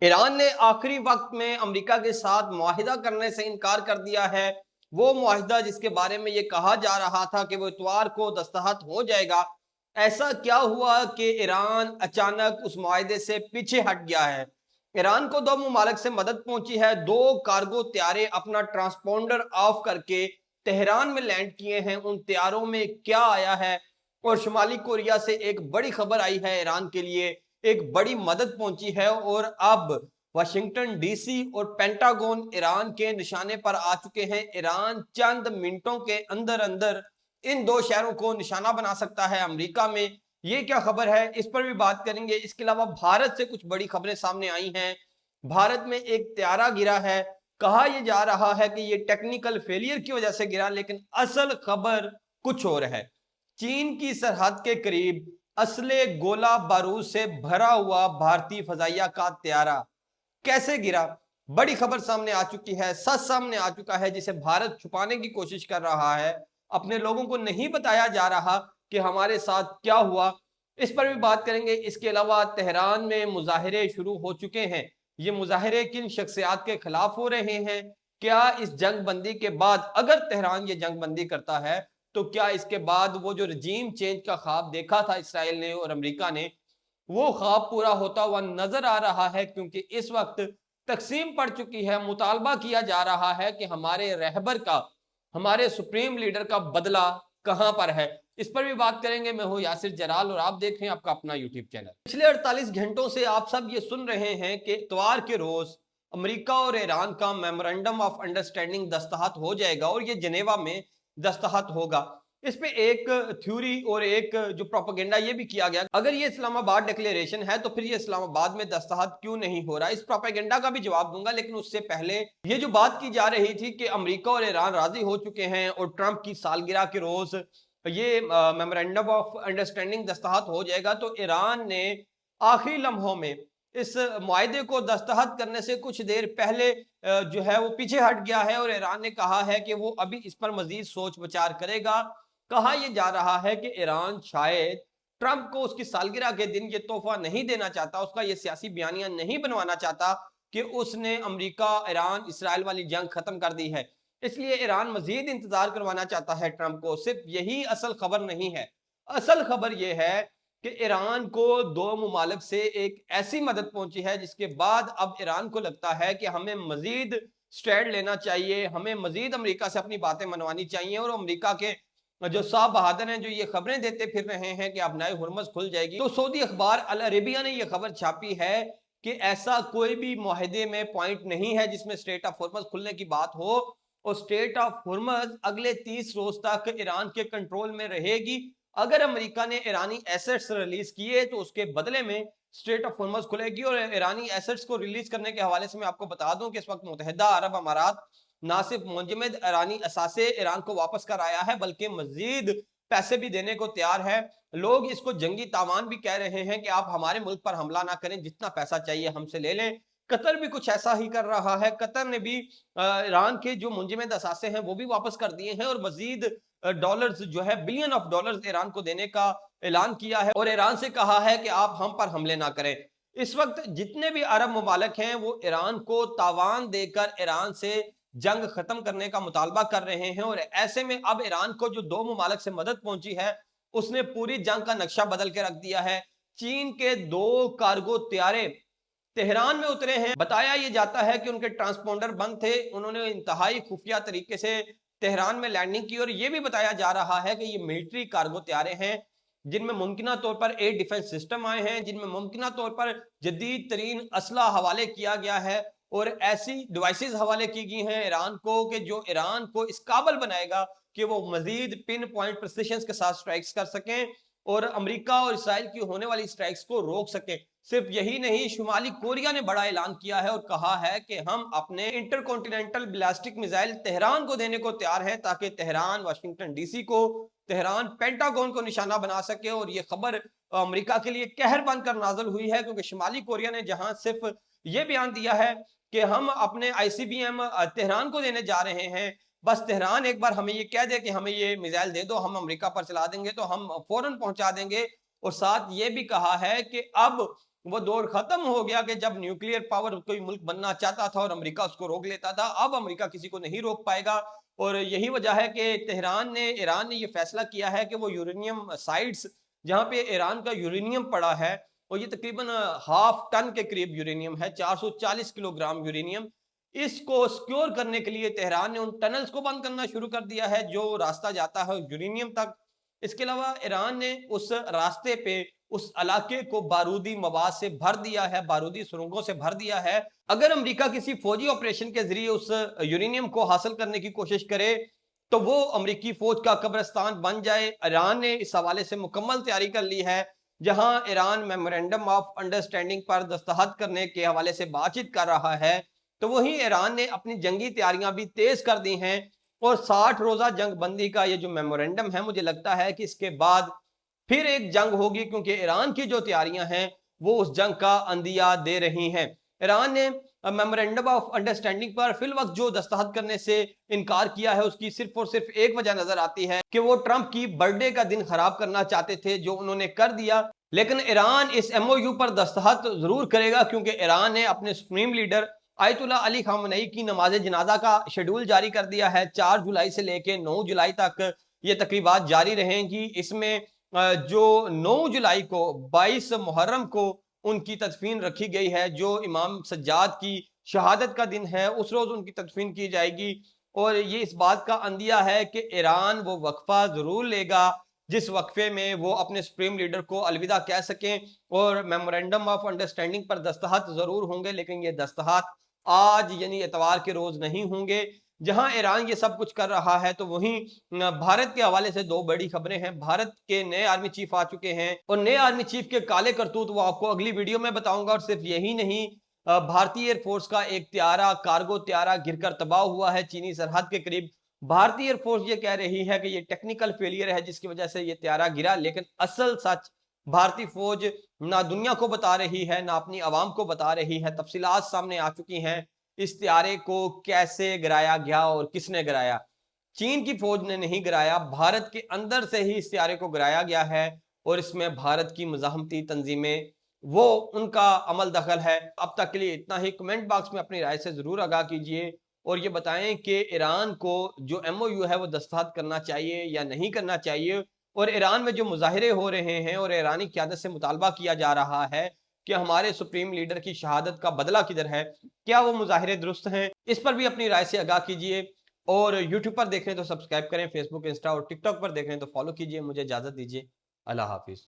Iran ने आखिरी वक्त में अमेरिका के साथ मुआहिदा करने से इनकार कर दिया है। वो मुआहिदा जिसके बारे में ये कहा जा रहा था कि वो इतवार को दस्तखत हो जाएगा, ऐसा क्या हुआ कि ईरान अचानक उस मुआहिदे से पीछे हट गया है। ईरान को दो मुमालिक से मदद पहुंची है। दो कार्गो त्यारे अपना ट्रांसपोंडर ऑफ करके तेहरान में लैंड किए हैं। उन त्यारों में क्या आया है, और शुमाली कोरिया से एक बड़ी खबर आई है। ईरान के लिए एक बड़ी मदद पहुंची है और अब वाशिंगटन डीसी और पेंटागन ईरान के निशाने पर आ चुके हैं। ईरान चंद मिनटों के अंदर अंदर इन दो शहरों को निशाना बना सकता है अमेरिका में। ये क्या खबर है, इस पर भी बात करेंगे। इसके अलावा भारत से कुछ बड़ी खबरें सामने आई हैं। भारत में एक त्यारा गिरा है। कहा यह जा रहा है कि यह टेक्निकल फेलियर की वजह से गिरा, लेकिन असल खबर कुछ और है। चीन की सरहद के करीब असले गोला बारूद से भरा हुआ भारतीय फजाइया का त्यारा कैसे गिरा, बड़ी खबर सामने आ चुकी है। सच सामने आ चुका है जिसे भारत छुपाने की कोशिश कर रहा है। अपने लोगों को नहीं बताया जा रहा कि हमारे साथ क्या हुआ। इस पर भी बात करेंगे। इसके अलावा तेहरान में मुजाहिरे शुरू हो चुके हैं। ये मुजाहिरे किन शख्सियात के खिलाफ हो रहे हैं? क्या इस जंग बंदी के बाद, अगर तेहरान ये जंग बंदी करता है, तो क्या इसके बाद वो जो रजीम चेंज का ख्वाब देखा था इसराइल ने और अमेरिका ने, वो ख्वाब पूरा होता हुआ नजर आ रहा है? क्योंकि इस वक्त तकसीम पड़ चुकी है। मुतालबा किया जा रहा है कि हमारे रहबर का, हमारे सुप्रीम लीडर का बदला कहां पर है। इस पर भी बात करेंगे। मैं हूं यासिर जलाल और आप देख रहे हैं आपका अपना यूट्यूब चैनल। पिछले 48 घंटों से आप सब ये सुन रहे हैं कि इतवार के रोज अमेरिका और ईरान का मेमोरेंडम ऑफ अंडरस्टैंडिंग दस्तखत हो जाएगा और ये जनेवा में दस्तखत होगा। इस पे एक थ्योरी और एक जो प्रोपेगेंडा ये भी किया गया, अगर ये इस्लामाबाद डिक्लेरेशन है तो फिर ये इस्लामाबाद में दस्तखत क्यों नहीं हो रहा। इस प्रोपेगेंडा का भी जवाब दूंगा, लेकिन उससे पहले ये जो बात की जा रही थी कि अमेरिका और ईरान राजी हो चुके हैं और ट्रंप की सालगिरह के रोज ये मेमोरेंडम ऑफ अंडरस्टैंडिंग दस्तखत हो जाएगा, तो ईरान ने आखिरी लम्हों में इस मुआहिदे को दस्तखत करने से कुछ देर पहले जो है वो पीछे हट गया है और ईरान ने कहा है कि वो अभी इस पर मजीद सोच विचार करेगा। कहा यह जा रहा है कि ईरान शायद ट्रंप को उसकी सालगिरह के दिन ये तोहफा नहीं देना चाहता, उसका ये सियासी बयानिया नहीं बनवाना चाहता कि उसने अमेरिका ईरान इसराइल वाली जंग खत्म कर दी है। इसलिए ईरान मजीद इंतजार करवाना चाहता है ट्रंप को। सिर्फ यही असल खबर नहीं है। असल खबर यह है कि ईरान को दो मुमालिक से एक ऐसी मदद पहुंची है जिसके बाद अब ईरान को लगता है कि हमें मजीद स्टैंड लेना चाहिए, हमें मजीद अमेरिका से अपनी बातें मनवानी चाहिए। और अमेरिका के जो साहब बहादुर हैं जो ये खबरें देते फिर रहे हैं कि अब नए हुरमज खुल जाएगी, तो सऊदी अखबार अल अरेबिया ने ये खबर छापी है कि ऐसा कोई भी मुआहिदे में पॉइंट नहीं है जिसमें स्टेट ऑफ हुरमज खुलने की बात हो। और स्टेट ऑफ हुरमज अगले 30 रोज तक ईरान के कंट्रोल में रहेगी। अगर अमेरिका ने ईरानी एसेट्स रिलीज किए तो उसके बदले में स्टेट ऑफ हुरमज खुलेगी। और ईरानी एसेट्स को रिलीज करने के हवाले से मैं आपको बता दूं कि इस वक्त मुत्तहिदा अरब अमारात ना सिर्फ मुंजमद ईरानी असासे ईरान को वापस कर आया है, बल्कि मजीद पैसे भी देने को तैयार है। लोग इसको जंगी तावान भी कह रहे हैं कि आप हमारे मुल्क पर हमला ना करें, जितना पैसा चाहिए हमसे ले लें। कतर भी कुछ ऐसा ही कर रहा है। कतर ने भी ईरान के जो मुंजमद असासे हैं वो भी वापस कर दिए हैं और मजीद डॉलर्स जो है बिलियन ऑफ डॉलर्स ईरान को देने का ऐलान किया है और ईरान से कहा है कि आप हम पर हमले ना करें। इस वक्त जितने भी अरब ममालिक हैं वो ईरान को तावान देकर ईरान से जंग खत्म करने का मुतालबा कर रहे हैं। और ऐसे में अब ईरान को जो दो मुमालिक से मदद पहुंची है उसने पूरी जंग का नक्शा बदल के रख दिया है। चीन के दो कार्गो त्यारे तेहरान में उतरे हैं। बताया यह जाता है कि उनके ट्रांसपोंडर बंद थे। उन्होंने इंतहाई खुफिया तरीके से तेहरान में लैंडिंग की। और यह भी बताया जा रहा है कि ये मिलिट्री कार्गो त्यारे हैं जिनमें मुमकिन तौर पर एयर डिफेंस सिस्टम आए हैं, जिनमें मुमकिन तौर पर जदीद तरीन असला हवाले किया गया है और ऐसी डिवाइसेस हवाले की गई हैं ईरान को कि जो ईरान को इस काबल बनाएगा कि वो मजीद पिन पॉइंट प्रिसिशन के साथ स्ट्राइक्स कर सकें और अमेरिका और इसराइल की होने वाली स्ट्राइक्स को रोक सकें। सिर्फ यही नहीं, शुमाली कोरिया ने बड़ा ऐलान किया है और कहा है कि हम अपने इंटरकॉन्टिनेंटल बैलिस्टिक मिसाइल तेहरान को देने को तैयार हैं ताकि तेहरान वाशिंगटन डीसी को, तेहरान पेंटागन को निशाना बना सके। और ये खबर अमेरिका के लिए कहर बनकर नाजल हुई है, क्योंकि शुमाली कोरिया ने जहां सिर्फ ये बयान दिया है कि हम अपने आईसीबीएम तेहरान को देने जा रहे हैं, बस तेहरान एक बार हमें ये कह दे कि हमें ये मिसाइल दे दो, हम अमेरिका पर चला देंगे तो हम फौरन पहुंचा देंगे। और साथ ये भी कहा है कि अब वो दौर खत्म हो गया कि जब न्यूक्लियर पावर कोई मुल्क बनना चाहता था और अमेरिका उसको रोक लेता था। अब अमेरिका किसी को नहीं रोक पाएगा और यही वजह है कि ईरान ने ये फैसला किया है कि वो यूरेनियम साइट्स जहाँ पे ईरान का यूरेनियम पड़ा है और ये तकरीबन हाफ टन के करीब यूरेनियम है, 440 किलोग्राम यूरेनियम, इसको सिक्योर करने के लिए तेहरान ने उन टनल्स को बंद करना शुरू कर दिया है जो रास्ता जाता है यूरेनियम तक। इसके अलावा ईरान ने उस रास्ते पे उस इलाके को बारूदी मवाद से भर दिया है, बारूदी सुरंगों से भर दिया है। अगर अमेरिका किसी फौजी ऑपरेशन के जरिए उस यूरेनियम को हासिल करने की कोशिश करे तो वो अमेरिकी फौज का कब्रिस्तान बन जाए। ईरान ने इस हवाले से मुकम्मल तैयारी कर ली है, जहां ईरान मेमोरेंडम ऑफ अंडरस्टैंडिंग पर दस्तखत करने के हवाले से बातचीत कर रहा है, तो वहीं ईरान ने अपनी जंगी तैयारियां भी तेज कर दी हैं और 60 रोजा जंग बंदी का ये जो मेमोरेंडम है, मुझे लगता है कि इसके बाद फिर एक जंग होगी, क्योंकि ईरान की जो तैयारियां हैं वो उस जंग का अंदिया दे रही हैं। ईरान ने मेमोरेंडम ऑफ अंडरस्टैंडिंग पर फिल वक्त जो दस्तखत करने से इनकार किया है, उसकी सिर्फ और सिर्फ एक वजह नजर आती है कि वो ट्रंप की बर्थडे का दिन खराब करना चाहते थे, जो उन्होंने कर दिया। लेकिन ईरान इस एमओयू पर दस्तखत जरूर करेगा, क्योंकि ईरान ने अपने supreme leader ayatollah Ali Khamenei की नमाज जनाजा का शेड्यूल जारी कर दिया है। 4 जुलाई से लेके 9 जुलाई तक ये तकरीबात जारी रहेंगी। इसमें जो 9 जुलाई को 22 मुहर्रम को उनकी तदफीन रखी गई है, जो इमाम सज्जाद की शहादत का दिन है, उस रोज उनकी तदफीन की जाएगी। और ये इस बात का अंदिया है कि ईरान वो वक्फा जरूर लेगा जिस वक्फे में वो अपने सुप्रीम लीडर को अलविदा कह सकें और मेमोरेंडम ऑफ अंडरस्टैंडिंग पर दस्तखत जरूर होंगे, लेकिन ये दस्तखत आज यानी इतवार के रोज नहीं होंगे। जहां ईरान ये सब कुछ कर रहा है, तो वहीं भारत के हवाले से दो बड़ी खबरें हैं। भारत के नए आर्मी चीफ आ चुके हैं और नए आर्मी चीफ के काले करतूत वो आपको अगली वीडियो में बताऊंगा। और सिर्फ यही नहीं, भारतीय एयरफोर्स का एक त्यारा, कार्गो त्यारा गिरकर तबाह हुआ है चीनी सरहद के करीब। भारतीय एयरफोर्स ये कह रही है कि ये टेक्निकल फेलियर है जिसकी वजह से ये त्यारा गिरा, लेकिन असल सच भारतीय फौज ना दुनिया को बता रही है, ना अपनी आवाम को बता रही है। तफसीलात सामने आ चुकी हैं, इस त्यारे को कैसे गिराया गया और किसने गिराया। चीन की फौज ने नहीं गिराया, भारत के अंदर से ही इस त्यारे को गिराया गया है और इसमें भारत की मुजाहमती तंजीमें वो उनका अमल दखल है। अब तक के लिए इतना ही। कमेंट बॉक्स में अपनी राय से जरूर आगाह कीजिए और ये बताएं कि ईरान को जो एमओयू है वो दस्तखत करना चाहिए या नहीं करना चाहिए। और ईरान में जो मुजाहिरे हो रहे हैं और ईरानी क़यादत से मुतालबा किया जा रहा है कि हमारे सुप्रीम लीडर की शहादत का बदला किधर है, क्या वो मुजाहिरे दुरुस्त हैं, इस पर भी अपनी राय से आगाह कीजिए। और यूट्यूब पर देख रहे हैं तो सब्सक्राइब करें, फेसबुक, इंस्टा और टिकटॉक पर देख रहे हैं तो फॉलो कीजिए। मुझे इजाजत दीजिए। अल्लाह हाफिज।